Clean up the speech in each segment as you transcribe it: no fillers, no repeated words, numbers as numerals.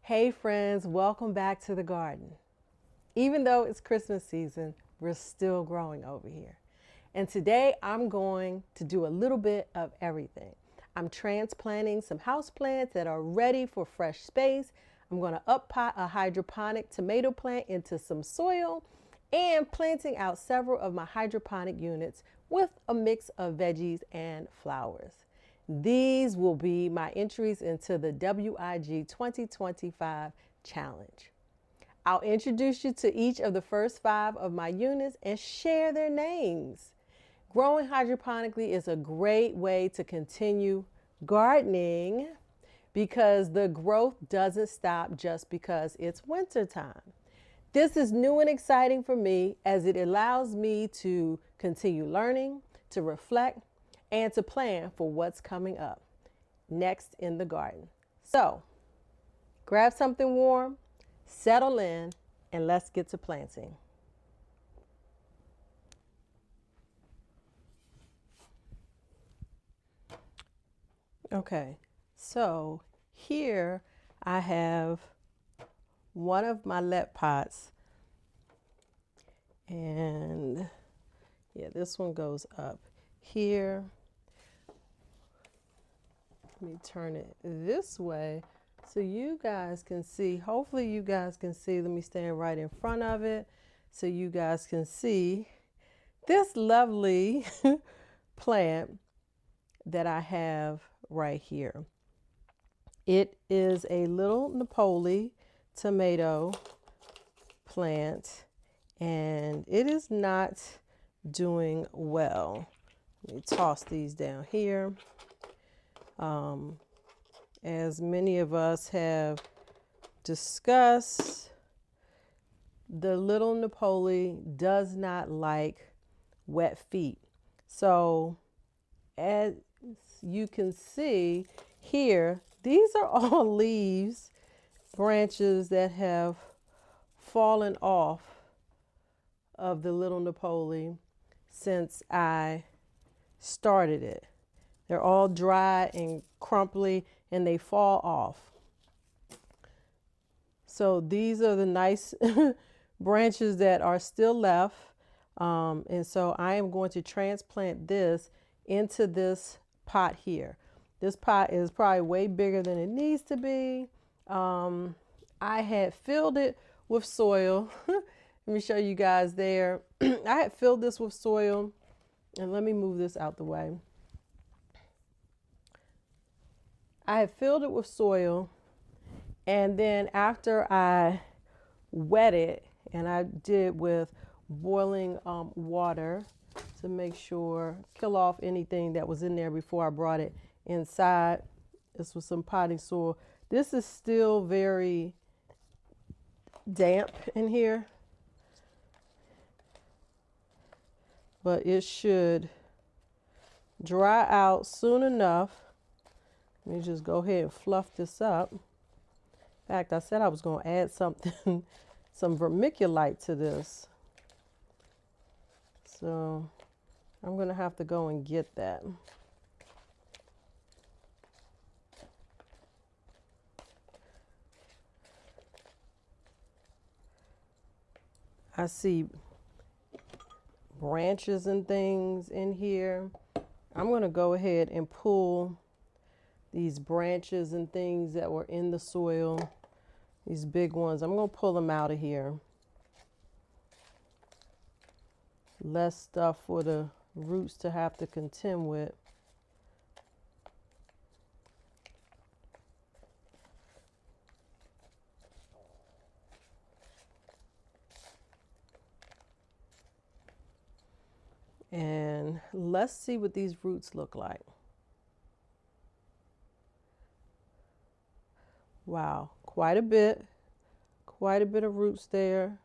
Hey friends, welcome back to the garden. Even though it's Christmas season, we're still growing over here. And today I'm going to do a little bit of everything. I'm transplanting some houseplants that are ready for fresh space. I'm going to up pot a hydroponic tomato plant into some soil and planting out several of my hydroponic units with a mix of veggies and flowers. These will be my entries into the WIG 2025 challenge. I'll introduce you to each of the first 5 of my units and share their names. Growing hydroponically is a great way to continue gardening because the growth doesn't stop just because it's winter time. This is new and exciting for me as it allows me to continue learning, to reflect, and to plan for what's coming up next in the garden. So, grab something warm, settle in, and let's get to planting. Okay, so here I have one of my let pots, and yeah, this one goes up here. Let me turn it this way so you guys can see. Hopefully you guys can see. Let me stand right in front of it so you guys can see this lovely plant that I have right here. It is a little Napoli tomato plant, and it is not doing well. Let me toss these down here. As many of us have discussed, the little Napoli does not like wet feet. So as you can see here, these are all leaves, branches that have fallen off of the little Napoli since I started it. They're all dry and crumply and they fall off. So these are the nice branches that are still left. And so I am going to transplant this into this pot here. This pot is probably way bigger than it needs to be. I had filled it with soil. Let me show you guys there. I had filled this with soil, and let me move this out the way. I had filled it with soil, and then after I wet it, and I did with boiling water to make sure, kill off anything that was in there before I brought it inside. This was some potting soil. This is still very damp in here, but it should dry out soon enough. Let me just go ahead and fluff this up. In fact, I said I was going to add something, some vermiculite to this. So I'm going to have to go and get that. I see branches and things in here. I'm going to go ahead and pull these branches and things that were in the soil, these big ones. I'm going to pull them out of here. Less stuff for the roots to have to contend with. And let's see what these roots look like. Wow, quite a bit of roots there.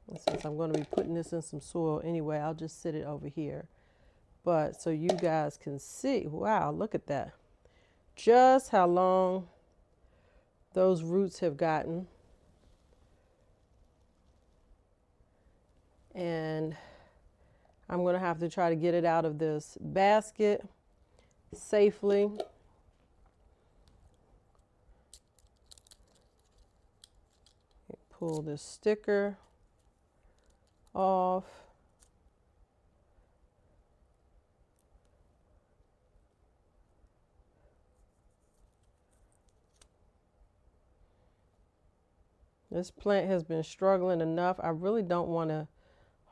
And since I'm going to be putting this in some soil anyway, I'll just sit it over here. But so you guys can see, wow, look at that. Just how long those roots have gotten. And I'm going to have to try to get it out of this basket safely. Pull this sticker off. This plant has been struggling enough. I really don't want to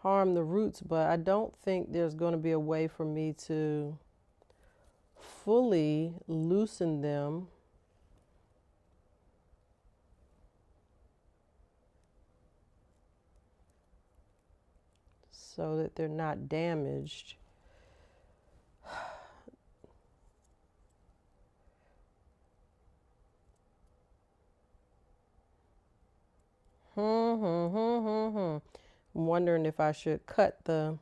harm the roots, but I don't think there's going to be a way for me to fully loosen them so that they're not damaged. I'm wondering if I should cut the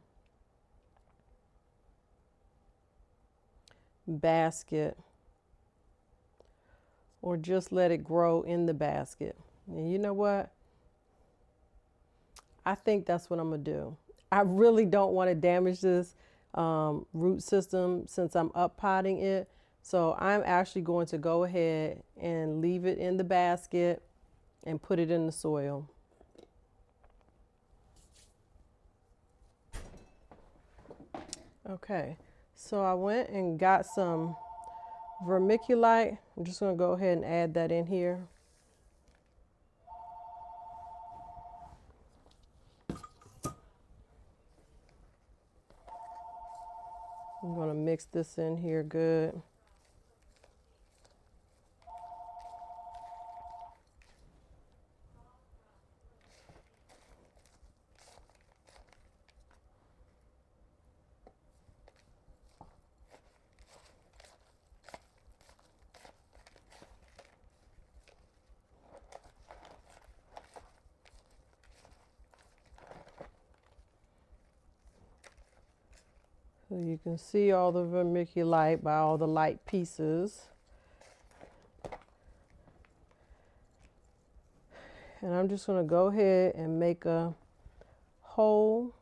basket or just let it grow in the basket. And you know what? I think that's what I'm gonna do. I really don't want to damage this root system since I'm up potting it. So I'm actually going to go ahead and leave it in the basket and put it in the soil. Okay, so I went and got some vermiculite. I'm just going to go ahead and add that in here. I'm going to mix this in here good. So you can see all the vermiculite by all the light pieces. And I'm just going to go ahead and make a hole.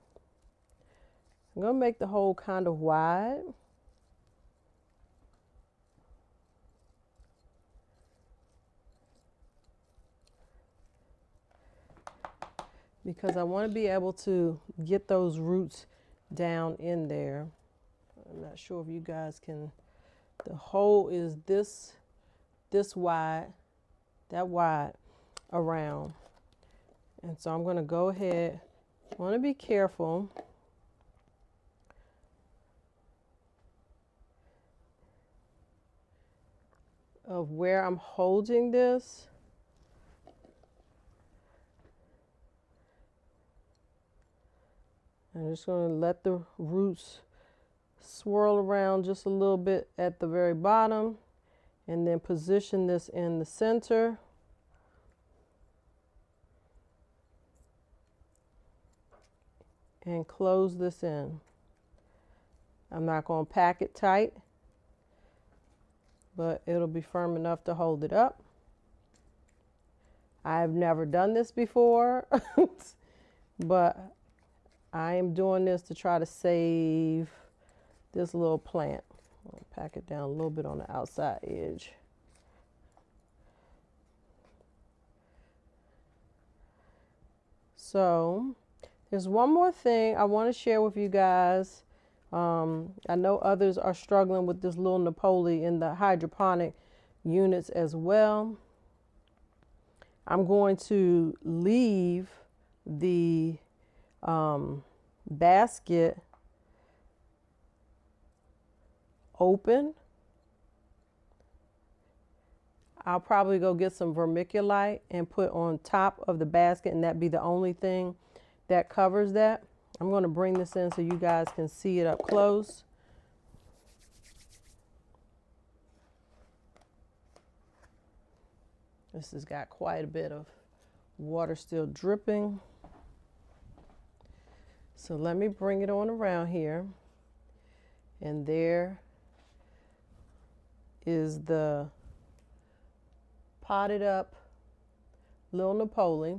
I'm going to make the hole kind of wide. Because I want to be able to get those roots down in there. I'm not sure if you guys can, the hole is this wide, that wide around. And so I'm going to go ahead, I want to be careful of where I'm holding this. I'm just going to let the roots swirl around just a little bit at the very bottom and then position this in the center. And close this in. I'm not going to pack it tight, but it'll be firm enough to hold it up. I've never done this before, but I am doing this to try to save this little plant. I'll pack it down a little bit on the outside edge. So there's one more thing I want to share with you guys. I know others are struggling with this little Napoli in the hydroponic units as well. I'm going to leave the basket open. I'll probably go get some vermiculite and put on top of the basket, and that be the only thing that covers that. I'm going to bring this in so you guys can see it up close. This has got quite a bit of water still dripping. So let me bring it on around here. And there is the potted up little Napoli.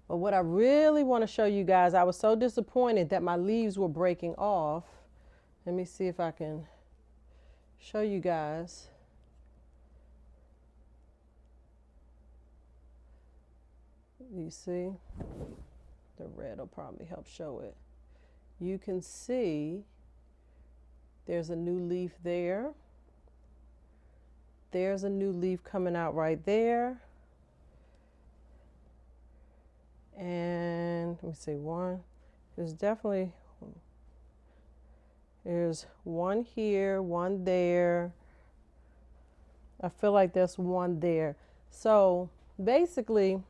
But what I really want to show you guys, I was so disappointed that my leaves were breaking off. Let me see if I can show you guys. You see? The red will probably help show it. You can see there's a new leaf there. There's a new leaf coming out right there. And let me see, there's one here, one there. I feel like there's one there. So basically,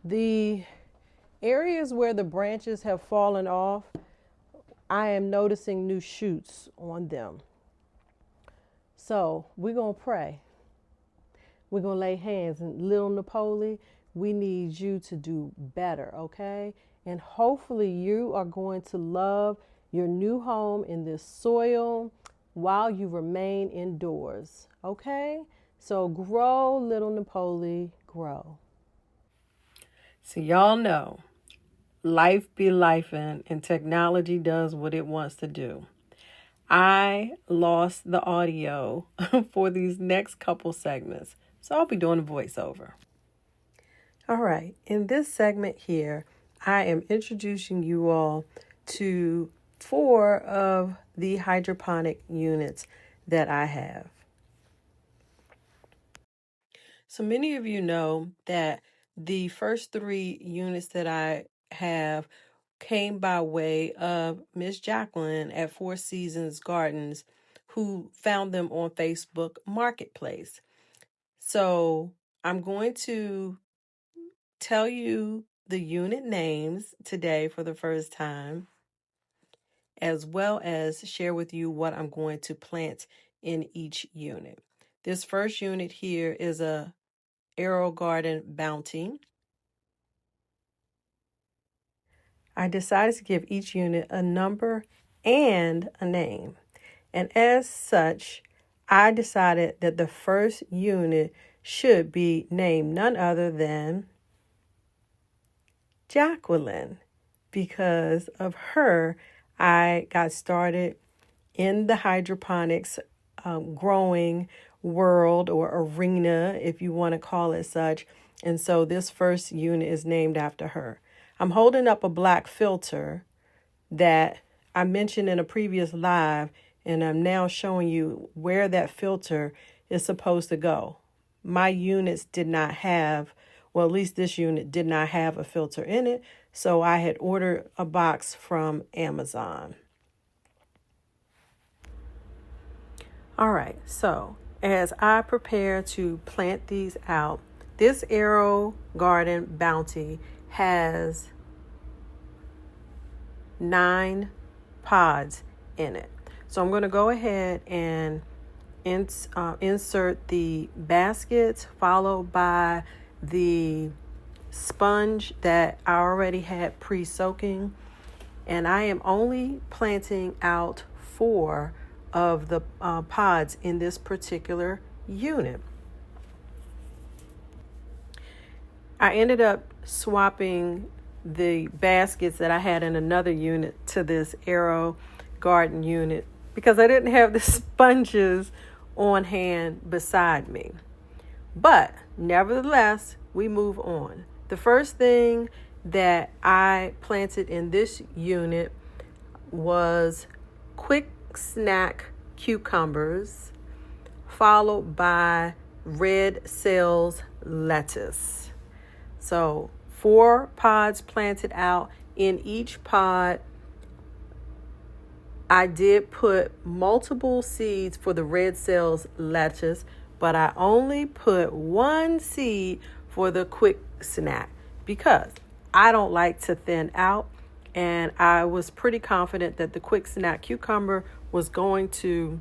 the areas where the branches have fallen off, I am noticing new shoots on them. So we're going to pray. We're going to lay hands. And little Napoli, we need you to do better, okay? And hopefully you are going to love your new home in this soil while you remain indoors, okay? So grow, little Napoli, grow. So y'all know, life be lifing and technology does what it wants to do. I lost the audio for these next couple segments, so I'll be doing a voiceover. All right, in this segment here, I am introducing you all to 4 of the hydroponic units that I have. So many of you know that the first 3 units that I have came by way of Miss Jacqueline at 4 Seasons Gardens, who found them on Facebook Marketplace. So I'm going to tell you the unit names today for the first time, as well as share with you what I'm going to plant in each unit. This first unit here is a Arrow Garden Bounty. I decided to give each unit a number and a name. And as such, I decided that the first unit should be named none other than Jacqueline. Because of her, I got started in the hydroponics growing world or arena, if you want to call it such. And so this first unit is named after her. I'm holding up a black filter that I mentioned in a previous live, and I'm now showing you where that filter is supposed to go. My units did not have, well, at least this unit did not have a filter in it, so I had ordered a box from Amazon. All right, so as I prepare to plant these out, this Arrow Garden Bounty has 9 pods in it. So I'm going to go ahead and insert the baskets, followed by the sponge that I already had pre-soaking. And I am only planting out 4 of the pods in this particular unit. I ended up swapping the baskets that I had in another unit to this Arrow Garden unit because I didn't have the sponges on hand beside me. But nevertheless, we move on. The first thing that I planted in this unit was quick snack cucumbers, followed by red sales lettuce. So 4 pods planted out. In each pod, I did put multiple seeds for the red sales lettuce, but I only put 1 seed for the quick snack because I don't like to thin out, and I was pretty confident that the quick snack cucumber was going to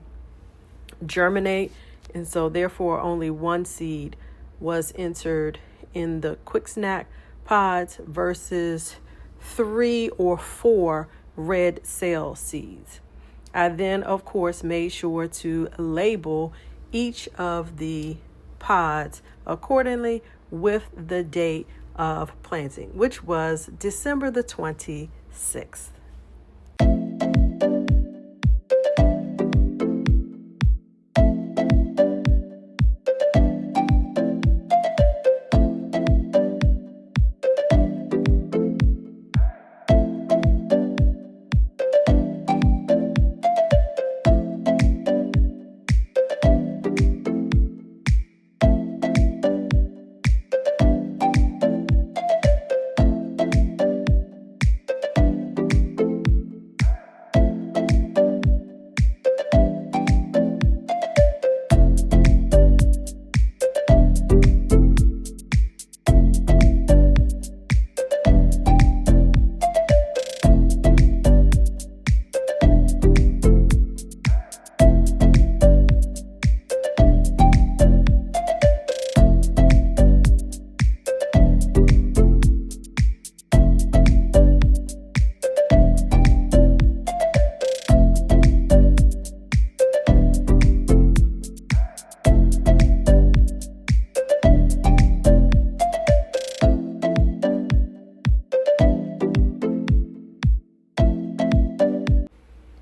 germinate, and so therefore only 1 seed was entered in the quick snack pods versus 3 or 4 red cell seeds. I then, of course, made sure to label each of the pods accordingly with the date of planting, which was December the 26th.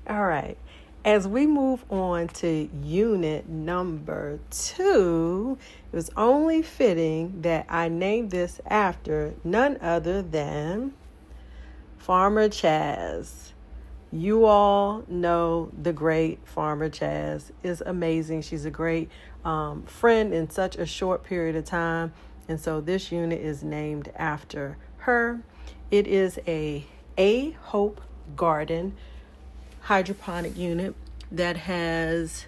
All right, as we move on to unit number 2, it was only fitting that I named this after none other than Farmer Chaz. You all know the great Farmer Chaz is amazing. She's a great friend in such a short period of time. And so this unit is named after her. It is a Hope Garden hydroponic unit that has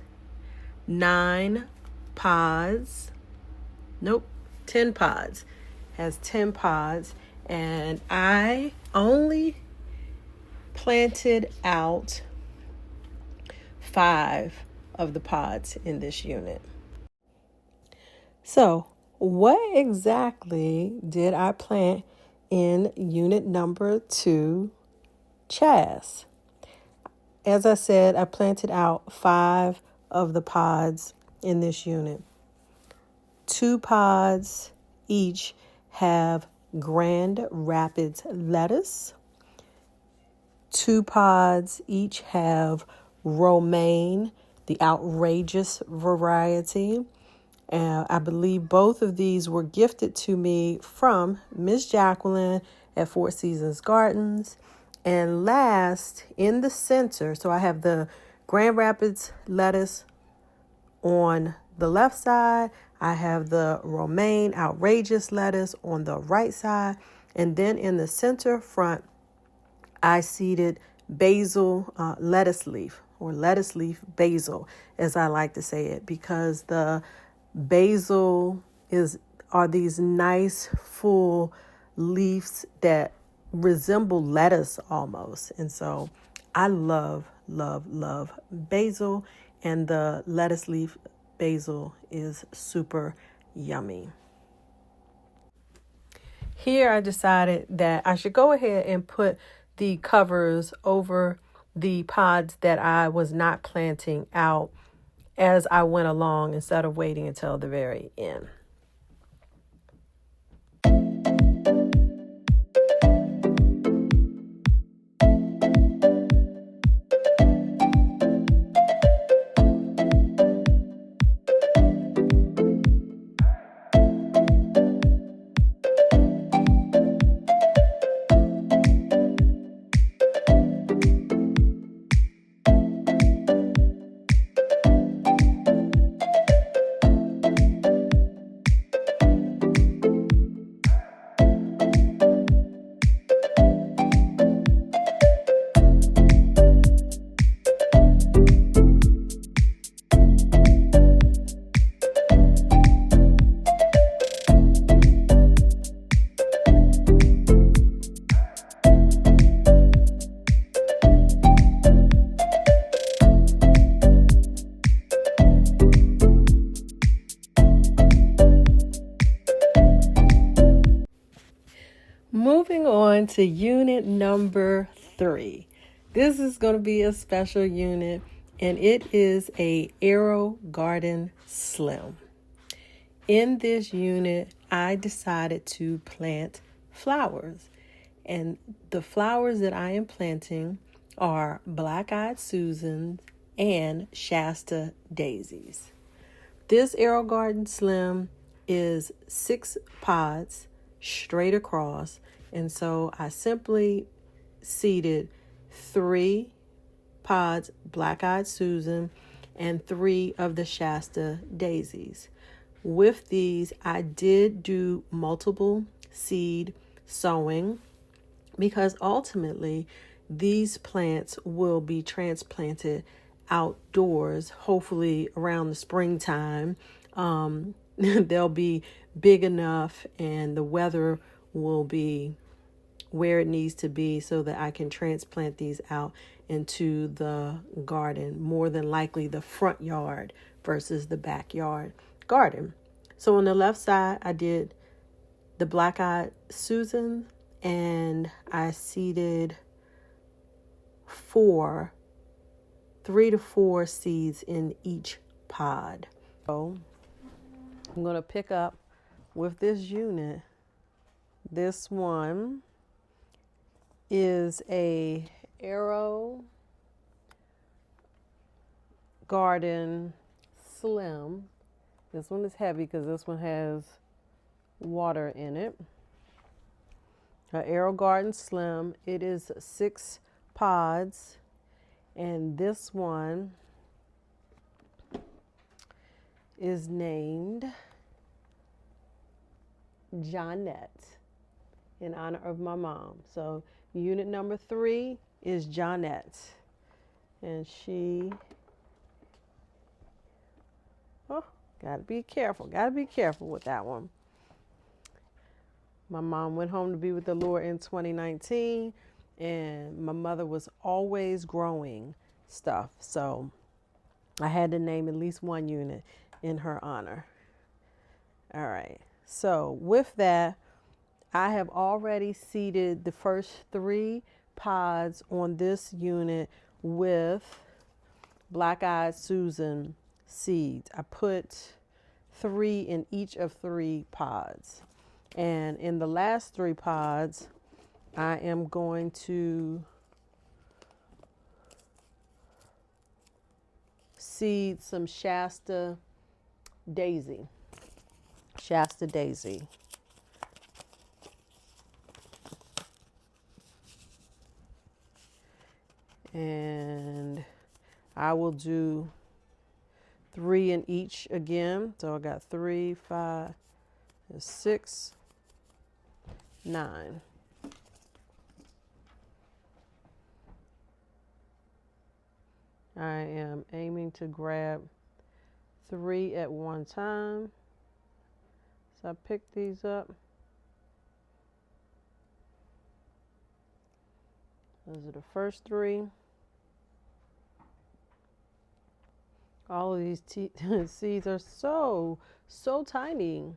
10 pods. Has 10 pods. And I only planted out 5 of the pods in this unit. So, what exactly did I plant in unit number 2, Chaz? As I said, I planted out 5 of the pods in this unit. 2 pods each have Grand Rapids lettuce. 2 pods each have romaine, the outrageous variety. I believe both of these were gifted to me from Miss Jacqueline at Four Seasons Gardens. And last, in the center, so I have the Grand Rapids lettuce on the left side. I have the romaine outrageous lettuce on the right side. And then in the center front, I seeded basil lettuce leaf, or lettuce leaf basil, as I like to say it, because the basil are these nice full leaves that resemble lettuce almost. And so I love basil, and the lettuce leaf basil is super yummy. Here I decided that I should go ahead and put the covers over the pods that I was not planting out as I went along instead of waiting until the very end. Moving on to unit number 3. This is going to be a special unit, and it is a Aero Garden Slim. In this unit, I decided to plant flowers. And the flowers that I am planting are black-eyed Susans and Shasta daisies. This AeroGarden Slim is 6 pods straight across, and so I simply seeded 3 pods black-eyed Susan and 3 of the Shasta daisies. With these, I did do multiple seed sowing because ultimately these plants will be transplanted outdoors, hopefully around the springtime. They'll be big enough and the weather will be where it needs to be so that I can transplant these out into the garden, more than likely the front yard versus the backyard garden. So on the left side, I did the black-eyed Susan and I seeded 3 to 4 seeds in each pod. So I'm going to pick up with this unit. This one is a AeroGarden Slim. This one is heavy because this one has water in it. An AeroGarden Slim. It is 6 pods, and this one is named Johnette in honor of my mom. So unit number 3 is Johnette, and she, gotta be careful with that one. My mom went home to be with the Lord in 2019, and my mother was always growing stuff, so I had to name at least one unit in her honor. All right, so with that, I have already seeded the first 3 pods on this unit with black-eyed Susan seeds. I put 3 in each of 3 pods. And in the last 3 pods, I am going to seed some Shasta daisy. Shasta daisy. And I will do 3 in each again. So I got 3, 5, 6, 9. I am aiming to grab 3 at one time. So I pick these up. Those are the first 3. All of these seeds are so tiny.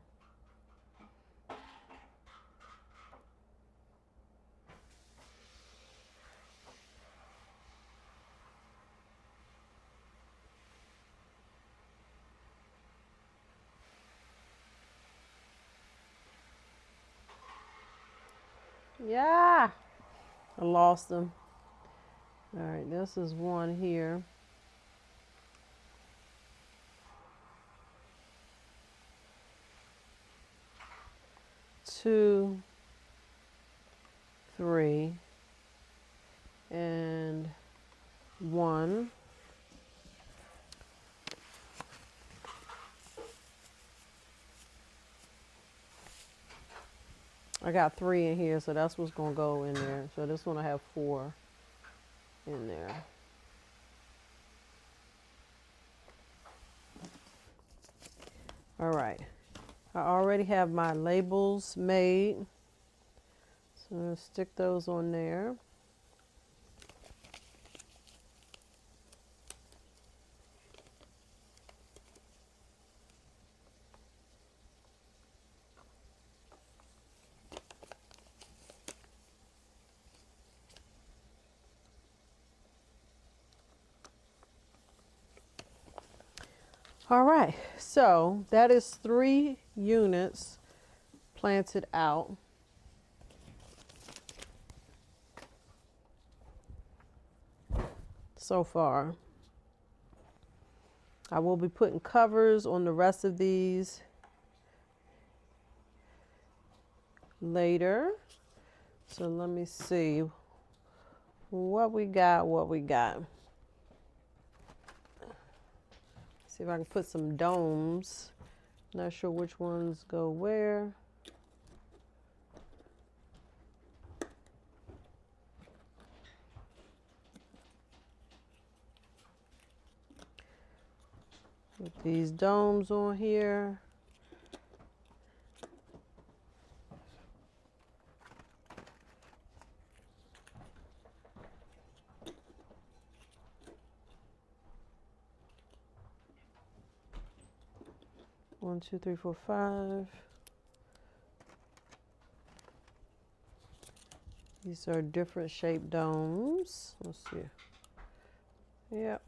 Yeah, I lost them. All right, this is one here. 2, 3, and 1. I got 3 in here, so that's what's gonna go in there. So this one I have 4 in there. All right, I already have my labels made, so I'm gonna stick those on there. All right, so that is 3 units planted out. so far. I will be putting covers on the rest of these later. So let me see what we got. See if I can put some domes. Not sure which ones go where. Put these domes on here. One, two, three, four, five. These are different shaped domes. Let's see. Yep.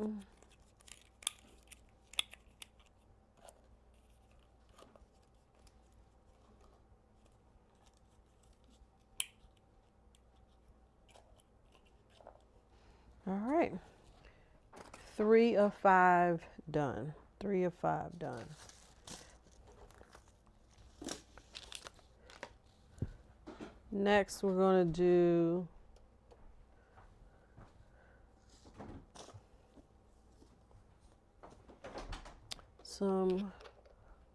All right. 3 of 5 done. 3 of 5 done. Next, we're going to do some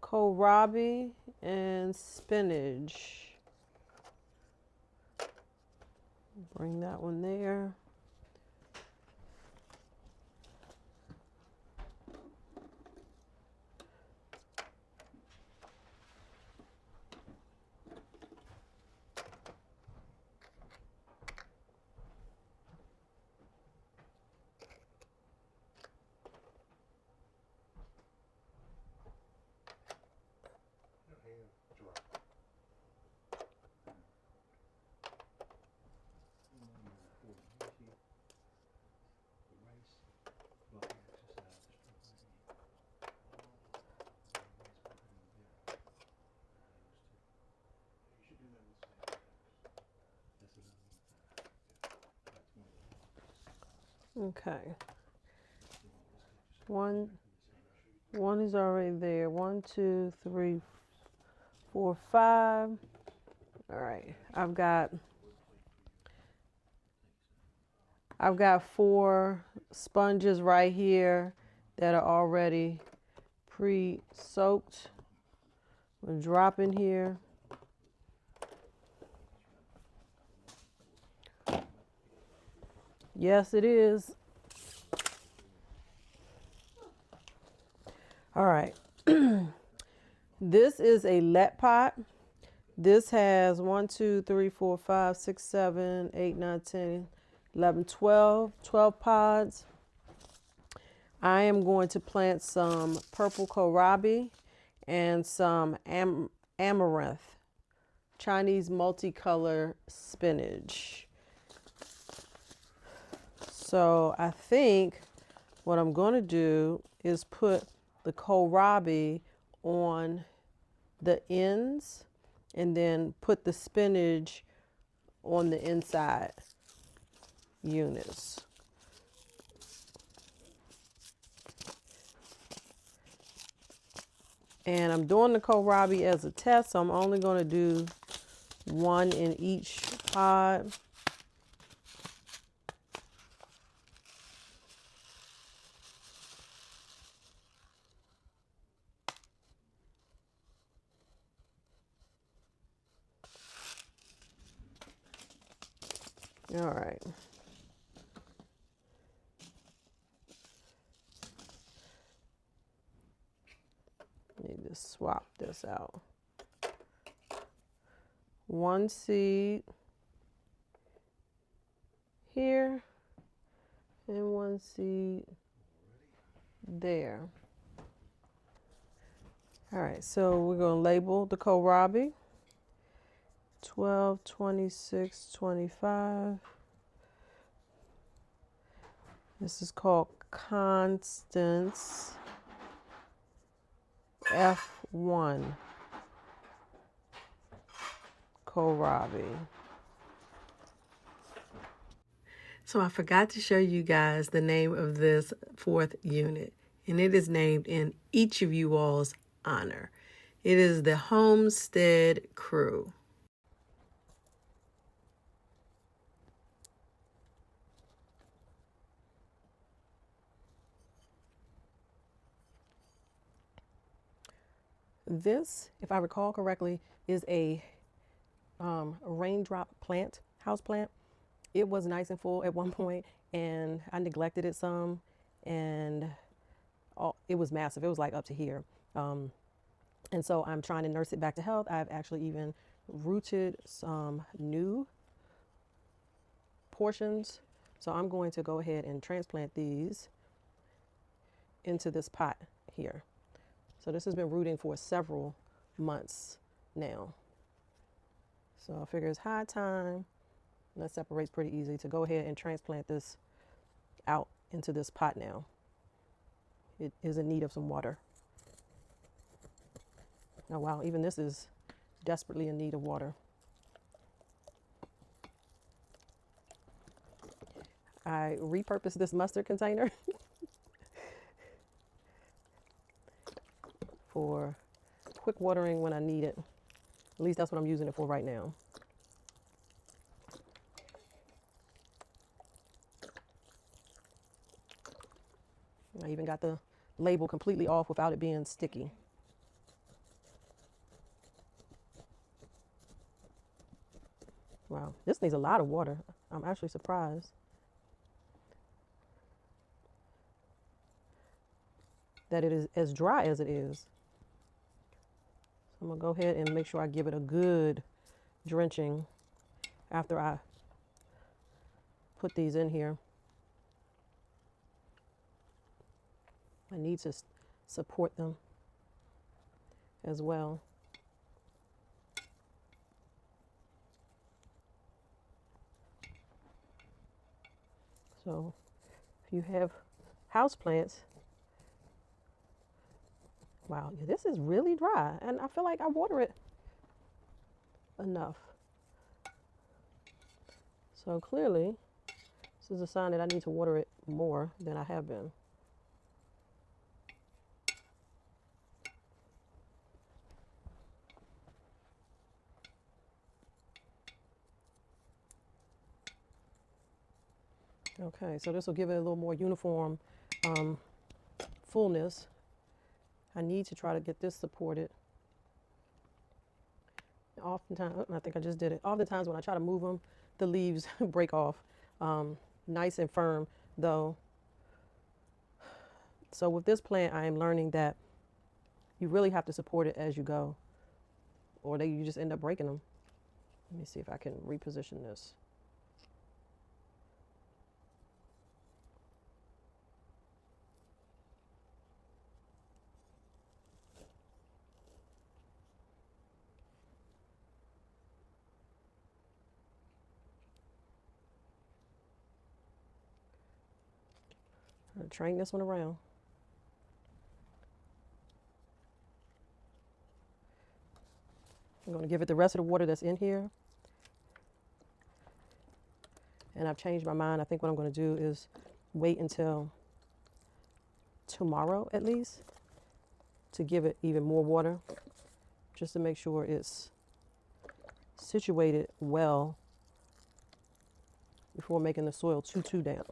kohlrabi and spinach. Bring that one there. Okay. One is already there. 1, 2, 3, 4, 5. All right. I've got 4 sponges right here that are already pre-soaked. I'm gonna drop in here. Yes, it is. All right. This is a let pot. This has 1, 2, 3, 4, 5, 6, 7, 8, 9, 10, 11, 12 pods. I am going to plant some purple kohlrabi and some amaranth, Chinese multicolor spinach. So I think what I'm going to do is put the kohlrabi on the ends and then put the spinach on the inside units. And I'm doing the kohlrabi as a test, so I'm only going to do 1 in each pod. All right. Need to swap this out. 1 seed here and 1 seed there. All right, so we're going to label the kohlrabi. 12, 26, 25. This is called Constance F1 kohlrabi. So I forgot to show you guys the name of this fourth unit, and it is named in each of you all's honor. It is the Homestead crew. This, if I recall correctly, is a raindrop plant, house plant. It was nice and full at one point, and I neglected it some, and it was massive. It was like up to here. And so I'm trying to nurse it back to health. I've actually even rooted some new portions. So I'm going to go ahead and transplant these into this pot here. So this has been rooting for several months now. So I figure it's high time, and that separates pretty easy, to go ahead and transplant this out into this pot now. It is in need of some water. Oh wow, even this is desperately in need of water. I repurposed this mustard container for quick watering when I need it. At least that's what I'm using it for right now. I even got the label completely off without it being sticky. Wow, this needs a lot of water. I'm actually surprised that it is as dry as it is. So I'm gonna go ahead and make sure I give it a good drenching after I put these in here. I need to support them as well. So if you have houseplants, wow, this is really dry, and I feel like I water it enough. So clearly, this is a sign that I need to water it more than I have been. Okay, so this will give it a little more uniform fullness. I need to try to get this supported. Oftentimes, I think I just did it. Oftentimes when I try to move them, the leaves break off. Nice and firm though. So with this plant, I am learning that you really have to support it as you go, or you just end up breaking them. Let me see if I can reposition this. I'm gonna train this one around. I'm going to give it the rest of the water that's in here. And I've changed my mind. I think what I'm going to do is wait until tomorrow at least to give it even more water, just to make sure it's situated well before making the soil too damp.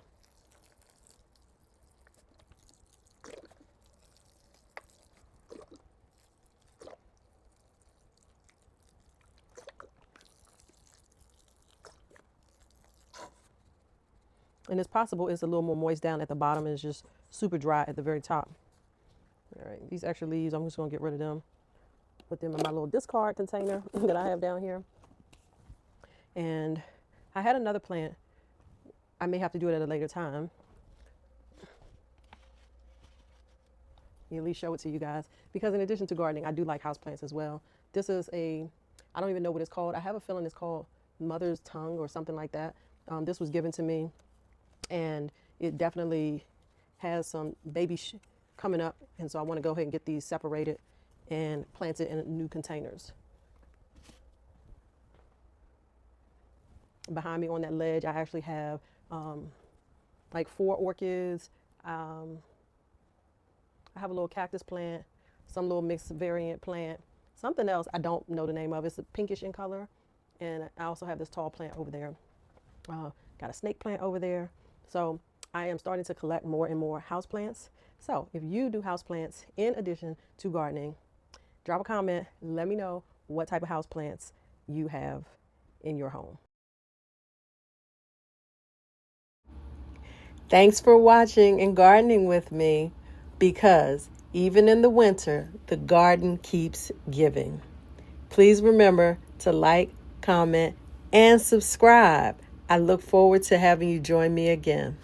And it's possible it's a little more moist down at the bottom and it's just super dry at the very top. All right, these extra leaves, I'm just gonna get rid of them. Put them in my little discard container that I have down here. And I had another plant. I may have to do it at a later time. At least show it to you guys. Because in addition to gardening, I do like houseplants as well. This is I don't even know what it's called. I have a feeling it's called mother's tongue or something like that. This was given to me, and it definitely has some baby coming up. And so I want to go ahead and get these separated and planted in new containers. Behind me on that ledge, I actually have like 4 orchids. I have a little cactus plant, some little mixed variant plant, something else I don't know the name of. It's a pinkish in color. And I also have this tall plant over there. Got a snake plant over there. So I am starting to collect more and more houseplants. So if you do houseplants in addition to gardening, drop a comment. Let me know what type of houseplants you have in your home. Thanks for watching and gardening with me, because even in the winter, the garden keeps giving. Please remember to like, comment, and subscribe. I look forward to having you join me again.